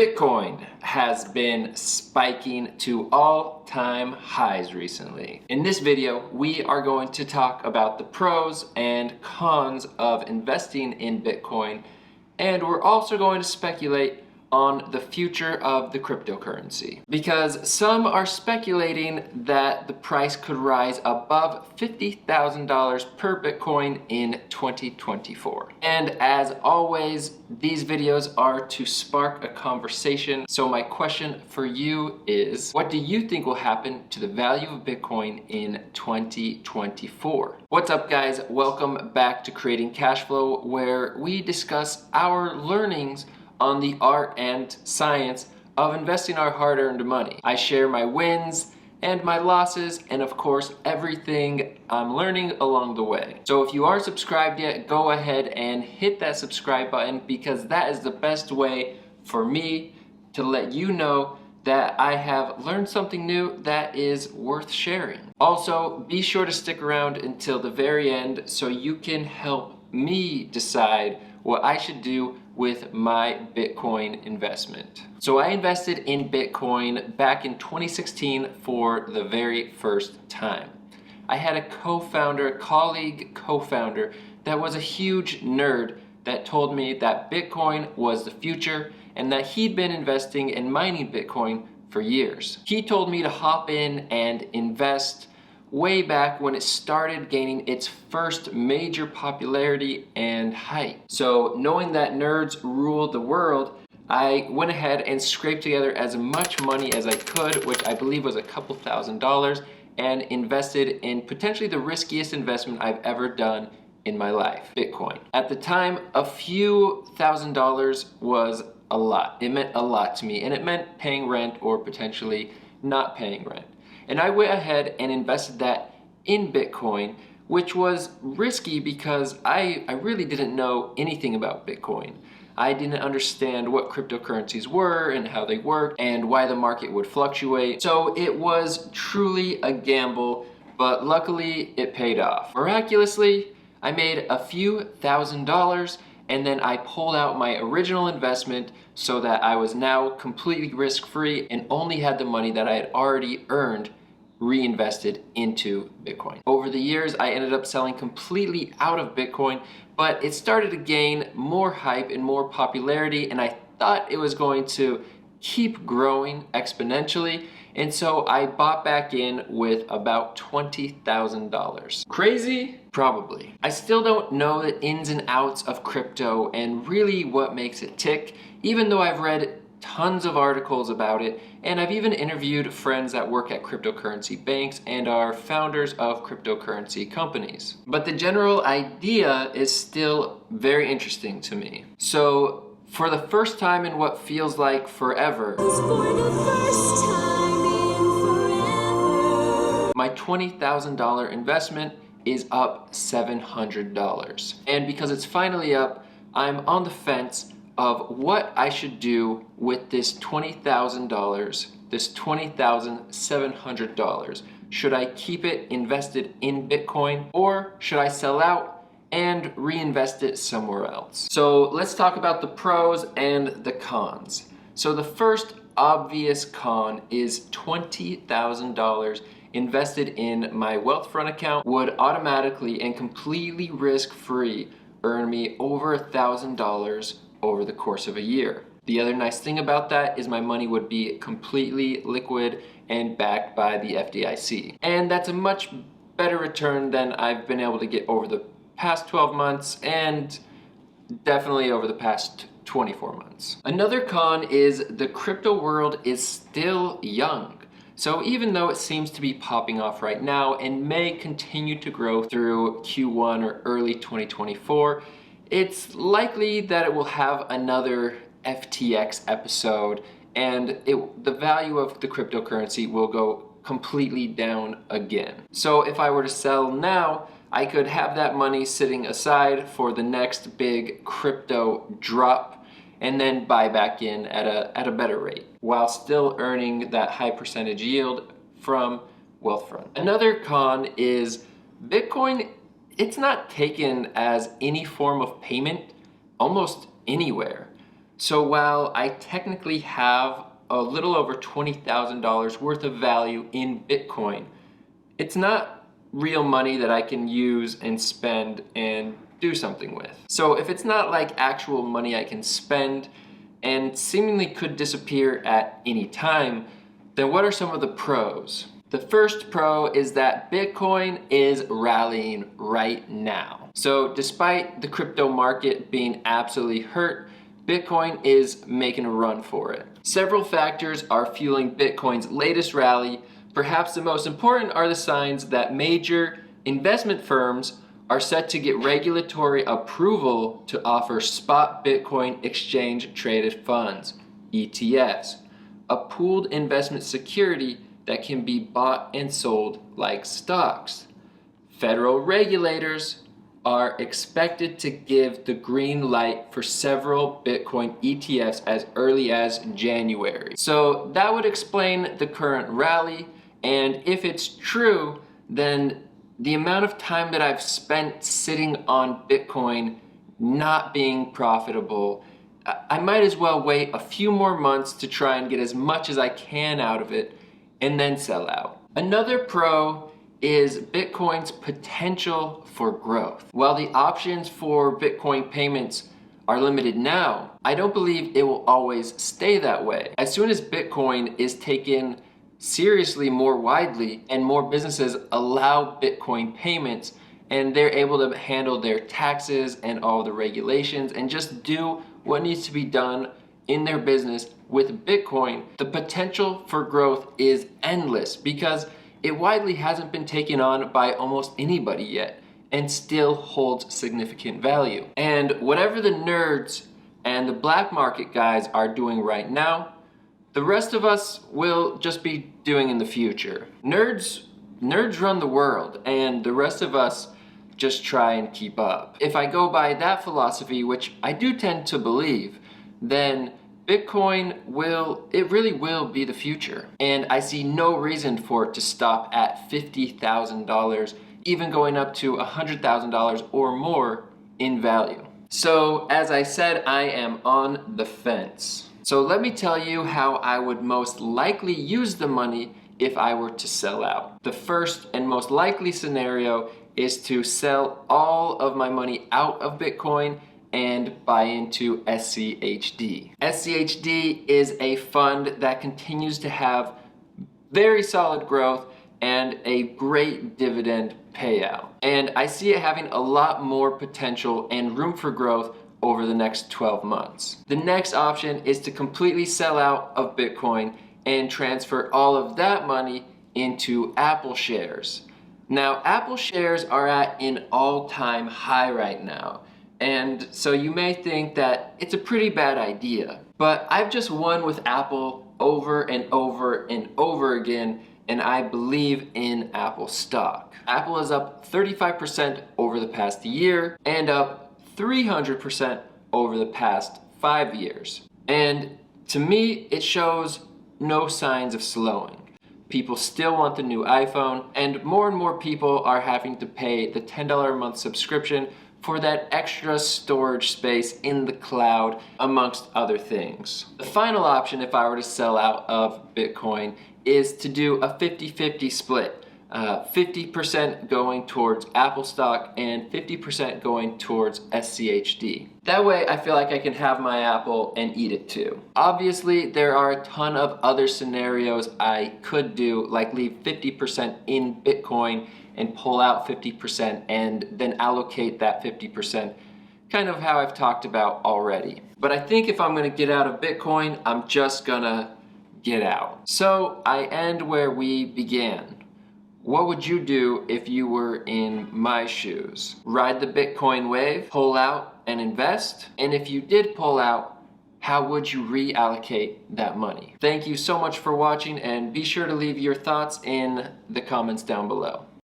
Bitcoin has been spiking to all-time highs recently. In this video, we are going to talk about the pros and cons of investing in Bitcoin, and we're also going to speculate on the future of the cryptocurrency. Because some are speculating that the price could rise above $50,000 per Bitcoin in 2024. And as always, these videos are to spark a conversation. So my question for you is, what do you think will happen to the value of Bitcoin in 2024? What's up, guys? Welcome back to Creating Cash Flow, where we discuss our learnings on the art and science of investing our hard-earned money. I share my wins and my losses, and of course, everything I'm learning along the way. So if you aren't subscribed yet, go ahead and hit that subscribe button, because that is the best way for me to let you know that I have learned something new that is worth sharing. Also, be sure to stick around until the very end so you can help me decide what I should do with my Bitcoin investment. So I invested in Bitcoin back in 2016 for the very first time. I had a colleague co-founder that was a huge nerd that told me that Bitcoin was the future and that he'd been investing and mining Bitcoin for years. He told me to hop in and invest way back when it started gaining its first major popularity and hype. So knowing that nerds ruled the world, I went ahead and scraped together as much money as I could, which I believe was a couple $1,000s, and invested in potentially the riskiest investment I've ever done in my life, Bitcoin. At the time, a few $1,000s was a lot. It meant a lot to me, and it meant paying rent or potentially not paying rent. And I went ahead and invested that in Bitcoin, which was risky because I really didn't know anything about Bitcoin. I didn't understand what cryptocurrencies were and how they worked and why the market would fluctuate. So it was truly a gamble, but luckily it paid off. Miraculously, I made a few $1,000s, and then I pulled out my original investment so that I was now completely risk-free and only had the money that I had already earned reinvested into Bitcoin. Over the years, I ended up selling completely out of Bitcoin, but it started to gain more hype and more popularity, and I thought it was going to keep growing exponentially, and so I bought back in with about $20,000. Crazy? Probably. I still don't know the ins and outs of crypto and really what makes it tick, even though I've read tons of articles about it, and I've even interviewed friends that work at cryptocurrency banks and are founders of cryptocurrency companies. But the general idea is still very interesting to me. So for the first time in what feels like forever, my $20,000 investment is up $700. And because it's finally up, I'm on the fence of what I should do with this $20,000, this $20,700. Should I keep it invested in Bitcoin, or should I sell out and reinvest it somewhere else? So let's talk about the pros and the cons. So the first obvious con is $20,000 invested in my Wealthfront account would automatically and completely risk-free earn me over $1,000 over the course of a year. The other nice thing about that is my money would be completely liquid and backed by the FDIC. And that's a much better return than I've been able to get over the past 12 months and definitely over the past 24 months. Another con is the crypto world is still young. So even though it seems to be popping off right now and may continue to grow through Q1 or early 2024, it's likely that it will have another FTX episode, and the value of the cryptocurrency will go completely down again. So if I were to sell now, I could have that money sitting aside for the next big crypto drop and then buy back in at a better rate, while still earning that high percentage yield from Wealthfront. Another con is Bitcoin. It's not taken as any form of payment almost anywhere. So while I technically have a little over $20,000 worth of value in Bitcoin, it's not real money that I can use and spend and do something with. So if it's not like actual money I can spend and seemingly could disappear at any time, then what are some of the pros? The first pro is that Bitcoin is rallying right now. So despite the crypto market being absolutely hurt, Bitcoin is making a run for it. Several factors are fueling Bitcoin's latest rally. Perhaps the most important are the signs that major investment firms are set to get regulatory approval to offer spot Bitcoin exchange traded funds, ETFs, a pooled investment security that can be bought and sold like stocks. Federal regulators are expected to give the green light for several Bitcoin ETFs as early as January. So that would explain the current rally, and if it's true, then the amount of time that I've spent sitting on Bitcoin not being profitable, I might as well wait a few more months to try and get as much as I can out of it and then sell out. Another pro is Bitcoin's potential for growth. While the options for Bitcoin payments are limited now, I don't believe it will always stay that way. As soon as Bitcoin is taken seriously more widely and more businesses allow Bitcoin payments and they're able to handle their taxes and all the regulations and just do what needs to be done in their business with Bitcoin, the potential for growth is endless because it widely hasn't been taken on by almost anybody yet and still holds significant value. And whatever the nerds and the black market guys are doing right now, the rest of us will just be doing in the future. Nerds run the world, and the rest of us just try and keep up. If I go by that philosophy, which I do tend to believe, then Bitcoin really will be the future. And I see no reason for it to stop at $50,000, even going up to $100,000 or more in value. So as I said, I am on the fence. So let me tell you how I would most likely use the money if I were to sell out. The first and most likely scenario is to sell all of my money out of Bitcoin and buy into SCHD. SCHD is a fund that continues to have very solid growth and a great dividend payout. And I see it having a lot more potential and room for growth over the next 12 months. The next option is to completely sell out of Bitcoin and transfer all of that money into Apple shares. Now, Apple shares are at an all-time high right now. And so you may think that it's a pretty bad idea, but I've just won with Apple over and over and over again, and I believe in Apple stock. Apple is up 35% over the past year and up 300% over the past 5 years. And to me, it shows no signs of slowing. People still want the new iPhone, and more people are having to pay the $10 a month subscription for that extra storage space in the cloud, amongst other things. The final option, if I were to sell out of Bitcoin, is to do a 50-50 split. 50% going towards Apple stock and 50% going towards SCHD. That way I feel like I can have my Apple and eat it too. Obviously there are a ton of other scenarios I could do, like leave 50% in Bitcoin and pull out 50% and then allocate that 50%, kind of how I've talked about already. But I think if I'm gonna get out of Bitcoin, I'm just gonna get out. So I end where we began. What would you do if you were in my shoes? Ride the Bitcoin wave, pull out and invest? And if you did pull out, how would you reallocate that money? Thank you so much for watching, and be sure to leave your thoughts in the comments down below.